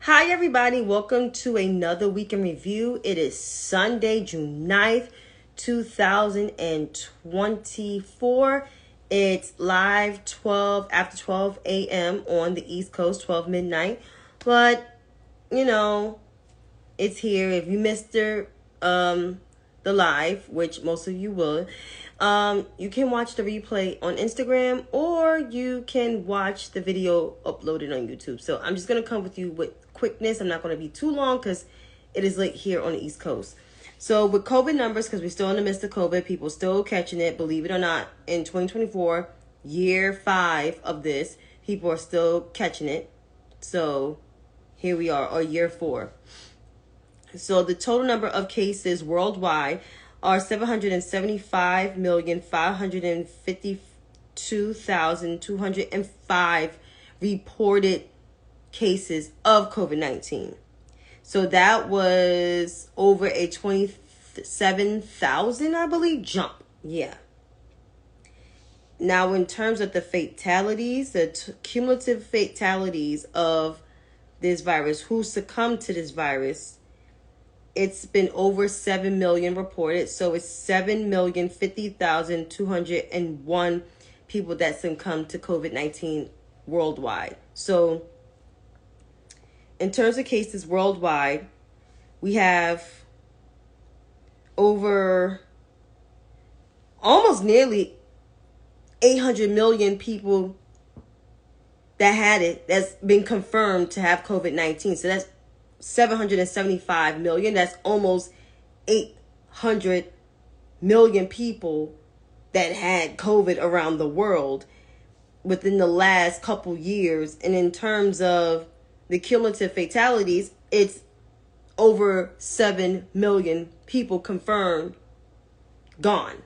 Hi, everybody. Welcome to another week in review. It is Sunday, June 9th, 2024. It's live after 12 a.m. on the East Coast, 12 midnight. But, it's here. If you missed the live, which most of you will, you can watch the replay on Instagram or you can watch the video uploaded on YouTube. So I'm just going to come with you with quickness. I'm not going to be too long because it is late here on the East Coast. So with COVID numbers, because we're still in the midst of COVID, people still catching it, believe it or not, in 2024, year 5 of this, people are still catching it. So here we are, or year 4. So the total number of cases worldwide are 775,552,205 reported cases of COVID-19. So that was over a 27,000, I believe, jump. Yeah. Now, in terms of the fatalities, the cumulative fatalities of this virus, who succumbed to this virus, it's been over 7 million reported. So it's 7,050,201 people that succumbed to COVID-19 worldwide. So in terms of cases worldwide, we have over almost nearly 800 million people that had it, that's been confirmed to have COVID-19. So that's 775 million. That's almost 800 million people that had COVID around the world within the last couple years. And in terms of the cumulative fatalities, it's over 7 million people confirmed gone.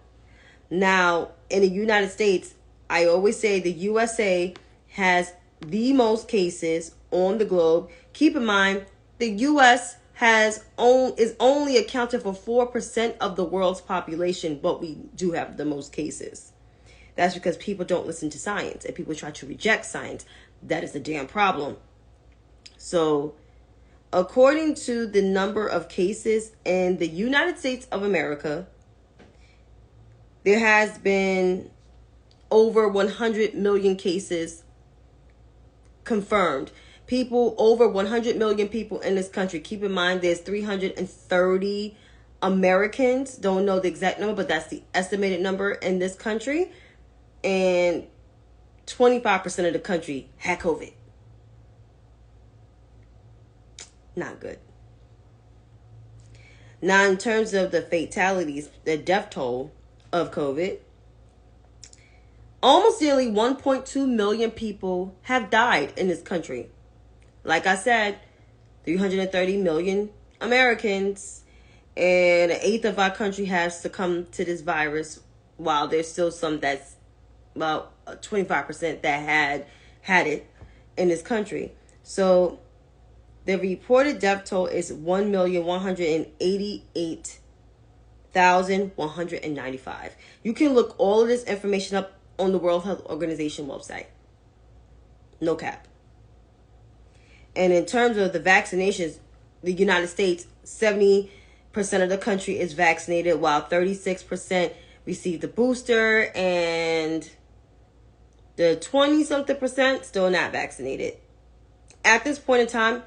Now, in the United States, I always say the USA has the most cases on the globe. Keep in mind, the U.S. is only accounted for 4% of the world's population, but we do have the most cases. That's because people don't listen to science and people try to reject science. That is the damn problem. So, according to the number of cases in the United States of America, there has been over 100 million cases confirmed. Over 100 million people in this country. Keep in mind, there's 330 Americans. Don't know the exact number, but that's the estimated number in this country. And 25% of the country had COVID. Not good. Now, in terms of the fatalities, the death toll of COVID, almost nearly 1.2 million people have died in this country. Like I said, 330 million Americans, and an eighth of our country has succumbed to this virus, while there's still some that's about 25% that had it in this country. So the reported death toll is 1,188,195. You can look all of this information up on the World Health Organization website. No cap. And in terms of the vaccinations, the United States, 70% of the country is vaccinated, while 36% received the booster, and the 20-something percent still not vaccinated. At this point in time,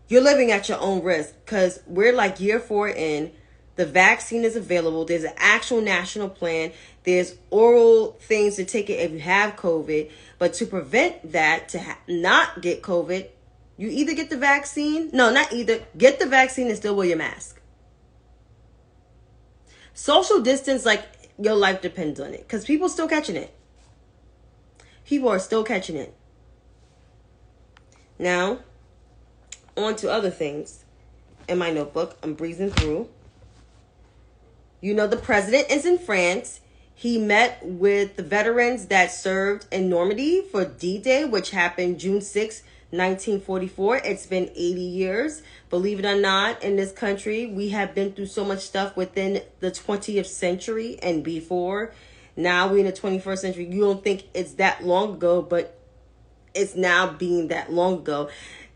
you're living at your own risk, because we're like year 4 in. The vaccine is available. There's an actual national plan. There's oral things to take it if you have COVID. But to prevent that, to not get COVID, you either get the vaccine. No, not either. Get the vaccine and still wear your mask. Social distance, like your life depends on it. Because people are still catching it. People are still catching it. Now, on to other things. In my notebook, I'm breezing through. The president is in France. He met with the veterans that served in Normandy for D-Day, which happened June 6, 1944. It's been 80 years. Believe it or not, in this country, we have been through so much stuff within the 20th century and before. Now we're in the 21st century. You don't think it's that long ago, but it's now being that long ago.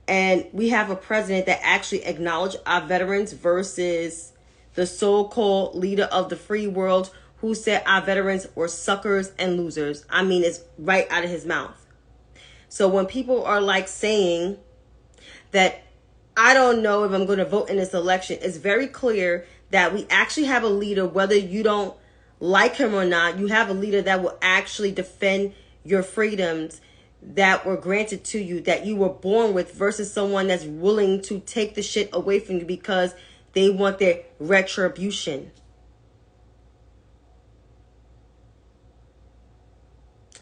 And we have a president that actually acknowledged our veterans versus the so-called leader of the free world who said our veterans were suckers and losers. I mean, it's right out of his mouth. So when people are like saying that I don't know if I'm going to vote in this election, it's very clear that we actually have a leader, whether you don't like him or not, you have a leader that will actually defend your freedoms that were granted to you, that you were born with, versus someone that's willing to take the shit away from you because they want their retribution.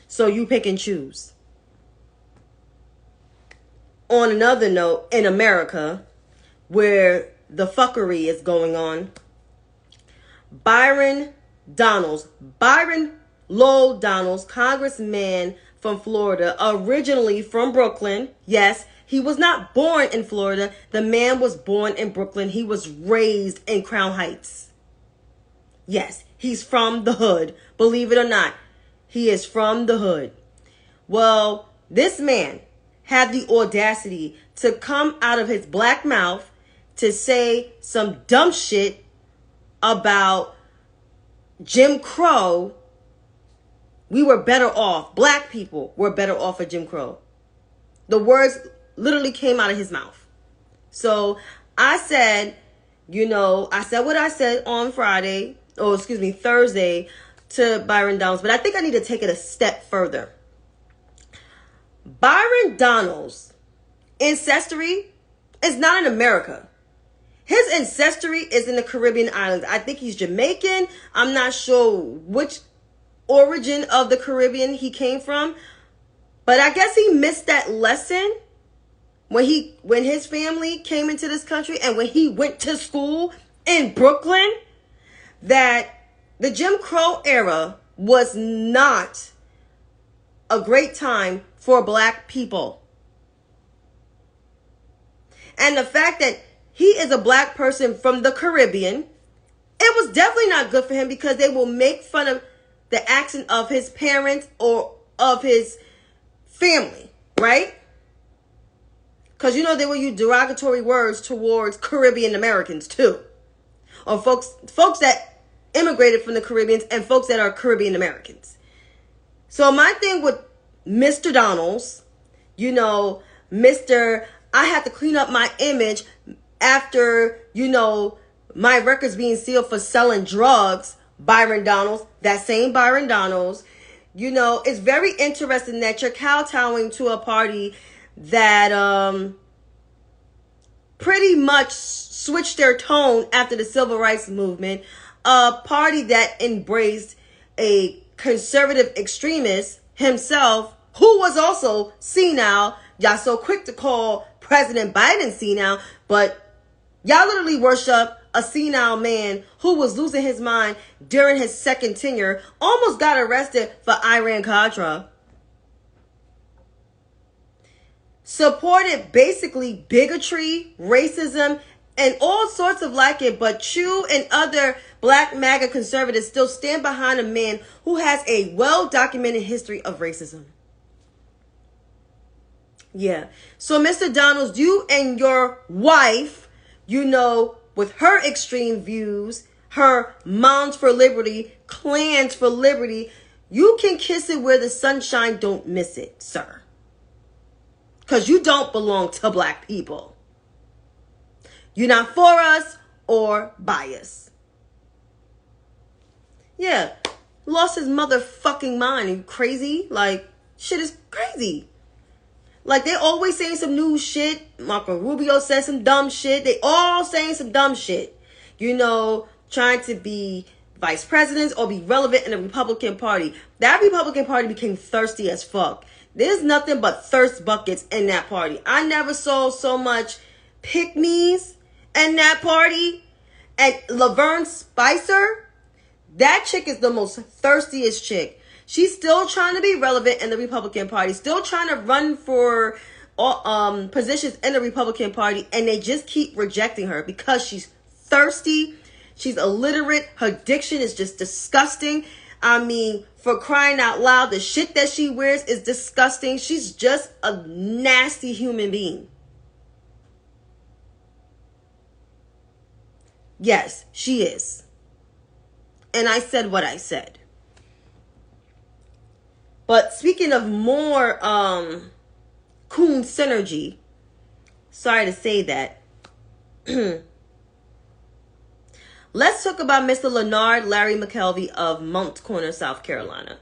So you pick and choose. On another note, in America, where the fuckery is going on, Byron Lowell Donalds, congressman from Florida, originally from Brooklyn. Yes, he was not born in Florida. The man was born in Brooklyn. He was raised in Crown Heights. Yes, he's from the hood. Believe it or not, he is from the hood. Well, this man had the audacity to come out of his black mouth to say some dumb shit about Jim Crow. We were better off. Black people were better off of Jim Crow. The words literally came out of his mouth. So I said, I said what I said on Thursday to Byron Donalds, but I think I need to take it a step further. Byron Donalds' ancestry is not in America. His ancestry is in the Caribbean islands. I think he's Jamaican. I'm not sure which origin of the Caribbean he came from, but I guess he missed that lesson when his family came into this country and when he went to school in Brooklyn, that the Jim Crow era was not a great time for black people. And the fact that he is a black person from the Caribbean, it was definitely not good for him, because they will make fun of the accent of his parents or of his family, right? Because they will use derogatory words towards Caribbean Americans too, or folks that immigrated from the Caribbeans and folks that are Caribbean Americans. So my thing with Mr. Donalds, Mr. I had to clean up my image after, my records being sealed for selling drugs, Byron Donalds, that same Byron Donalds. It's very interesting that you're kowtowing to a party that pretty much switched their tone after the civil rights movement, a party that embraced a conservative extremist himself, who was also senile. Y'all so quick to call President Biden senile, but y'all literally worship a senile man who was losing his mind during his second tenure, almost got arrested for Iran-Contra. Supported basically bigotry, racism, and all sorts of like it, but Chew and other black MAGA conservatives still stand behind a man who has a well-documented history of racism. Yeah. So, Mr. Donalds, you and your wife, with her extreme views, her Moms for Liberty, Clans for Liberty, you can kiss it where the sunshine don't miss it, sir. Because you don't belong to black people. You're not for us or by us. Yeah. Lost his motherfucking mind. Are you crazy? Like, shit is crazy. Like, they always saying some new shit. Marco Rubio said some dumb shit. They all saying some dumb shit. Trying to be vice presidents or be relevant in the Republican Party. That Republican Party became thirsty as fuck. There's nothing but thirst buckets in that party. I never saw so much pick-me's in that party. And Laverne Spicer, that chick is the most thirstiest chick. She's still trying to be relevant in the Republican Party, still trying to run for positions in the Republican Party, and they just keep rejecting her because she's thirsty, she's illiterate, her diction is just disgusting. I mean, for crying out loud, the shit that she wears is disgusting. She's just a nasty human being. Yes, she is. And I said what I said. But speaking of more coon synergy, sorry to say that. Let's talk about Mr. Leonard Larry McKelvey of Mount Corner, South Carolina.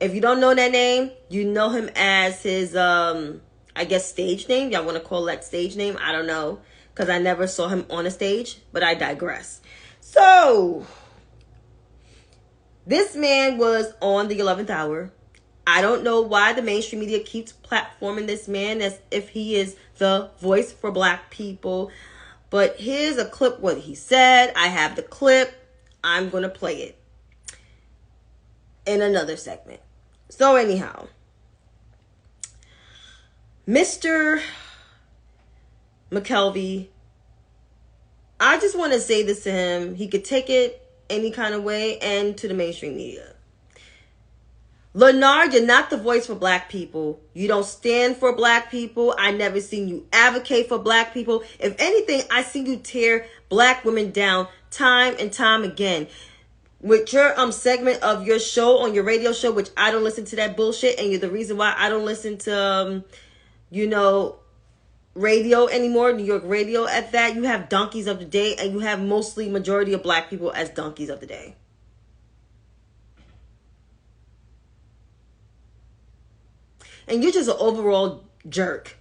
If you don't know that name, you know him as his, I guess, stage name. Y'all want to call that stage name? I don't know. Because I never saw him on a stage. But I digress. So, this man was on the 11th hour. I don't know why the mainstream media keeps platforming this man as if he is the voice for black people. But here's a clip what he said. I have the clip. I'm going to play it in another segment. So anyhow, Mr. McKelvey, I just want to say this to him. He could take it any kind of way, and to the mainstream media. Leonard, you're not the voice for black people. You don't stand for black people. I never seen you advocate for black people. If anything, I seen you tear black women down time and time again. With your segment of your show on your radio show, which I don't listen to that bullshit, and you're the reason why I don't listen to, radio anymore, New York radio at that. You have donkeys of the day, and you have mostly majority of black people as donkeys of the day. And you're just an overall jerk.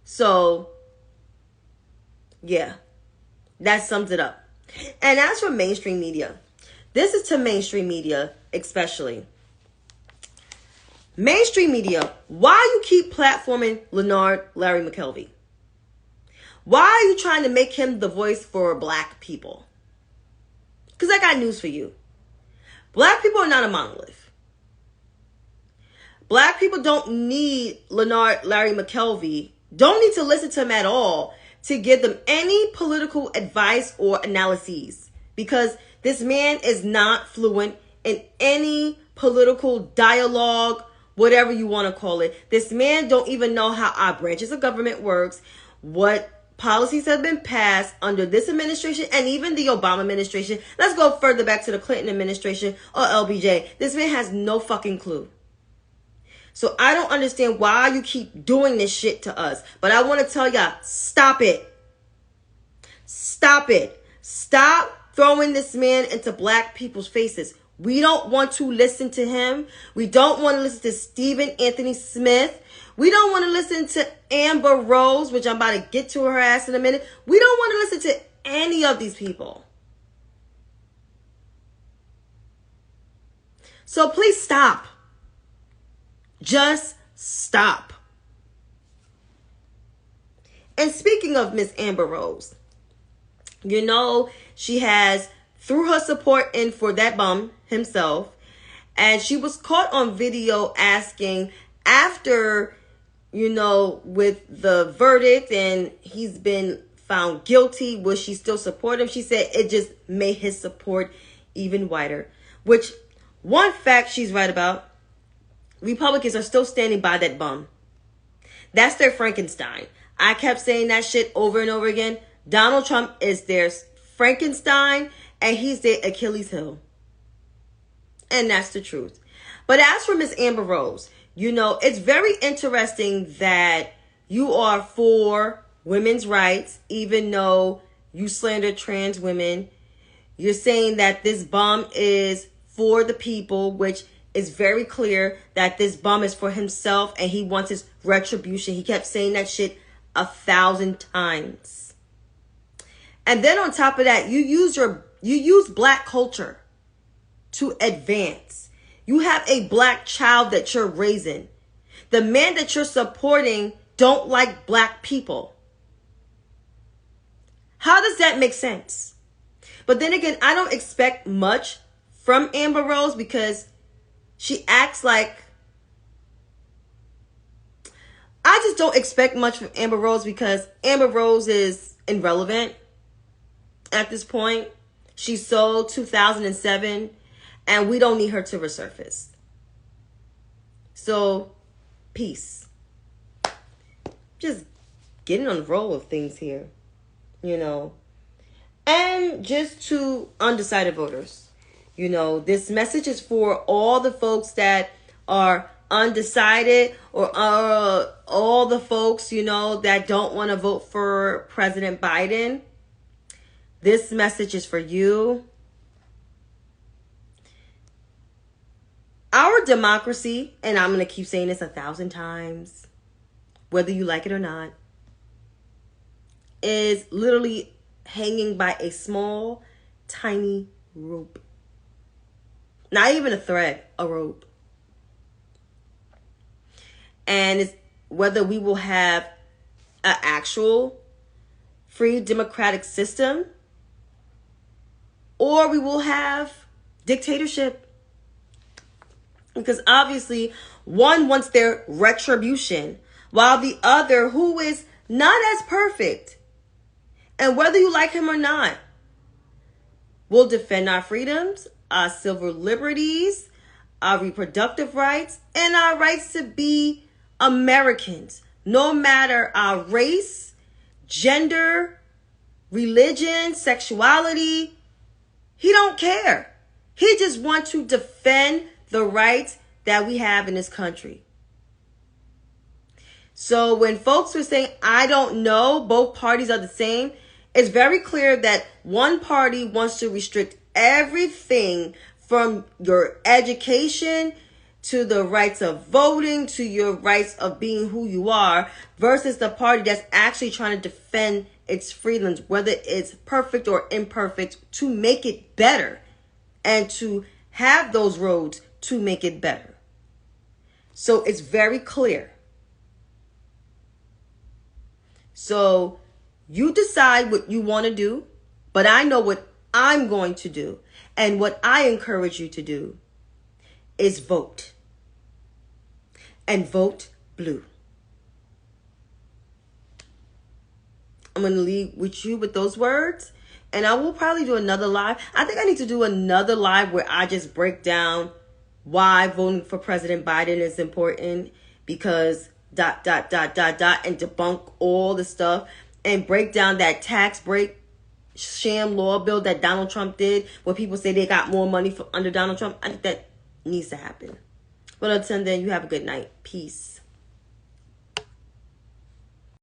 So, yeah, that sums it up. And as for mainstream media, this is to mainstream media especially. Mainstream media, why you keep platforming Leonard Larry McKelvey? Why are you trying to make him the voice for black people? Because I got news for you. Black people are not a monolith. Black people don't need Leonard Larry McKelvey, don't need to listen to him at all to give them any political advice or analyses. Because this man is not fluent in any political dialogue, whatever you want to call it. This man don't even know how our branches of government works, what policies have been passed under this administration and even the Obama administration. Let's go further back to the Clinton administration or LBJ. This man has no fucking clue. So I don't understand why you keep doing this shit to us. But I want to tell y'all, stop it. Stop it. Stop throwing this man into black people's faces. We don't want to listen to him. We don't want to listen to Stephen Anthony Smith. We don't want to listen to Amber Rose, which I'm about to get to her ass in a minute. We don't want to listen to any of these people. So please stop. Just stop. And speaking of Miss Amber Rose, she has threw her support in for that bum himself. And she was caught on video asking after, with the verdict and he's been found guilty, will she still support him? She said it just made his support even wider. Which, one fact she's right about, Republicans are still standing by that bum. That's their Frankenstein. I kept saying that shit over and over again. Donald Trump is their Frankenstein and he's their Achilles heel. And that's the truth. But as for Miss Amber Rose, it's very interesting that you are for women's rights, even though you slander trans women. You're saying that this bum is for the people, which is very clear that this bum is for himself and he wants his retribution. He kept saying that shit 1,000 times. And then on top of that, you use black culture to advance. You have a black child that you're raising. The man that you're supporting don't like black people. How does that make sense? But then again, I don't expect much from Amber Rose because she acts like... I just don't expect much from Amber Rose because Amber Rose is irrelevant at this point. She sold 2007 and we don't need her to resurface. So, peace. Just getting on the roll of things here, And just to undecided voters, this message is for all the folks that are undecided, or all the folks, that don't want to vote for President Biden. This message is for you. Our democracy, and I'm going to keep saying this 1,000 times, whether you like it or not, is literally hanging by a small, tiny rope. Not even a thread, a rope. And it's whether we will have an actual free democratic system, or we will have dictatorship. Because obviously one wants their retribution, while the other, who is not as perfect, and whether you like him or not, will defend our freedoms, our civil liberties, our reproductive rights, and our rights to be Americans, no matter our race, gender, religion, sexuality. He don't care. He just wants to defend the rights that we have in this country. So when folks are saying, I don't know, both parties are the same, it's very clear that one party wants to restrict everything from your education to the rights of voting to your rights of being who you are, versus the party that's actually trying to defend its freedoms, whether it's perfect or imperfect, to make it better and to have those roads to make it better. So it's very clear. So you decide what you want to do, but I know what I'm going to do. And what I encourage you to do is vote. And vote blue. I'm going to leave with you with those words. And I will probably do another live. I think I need to do another live where I just break down why voting for President Biden is important. Because ... and debunk all the stuff. And break down that tax break sham law bill that Donald Trump did, where people say they got more money under Donald Trump. I think that needs to happen. But until then, you have a good night. Peace.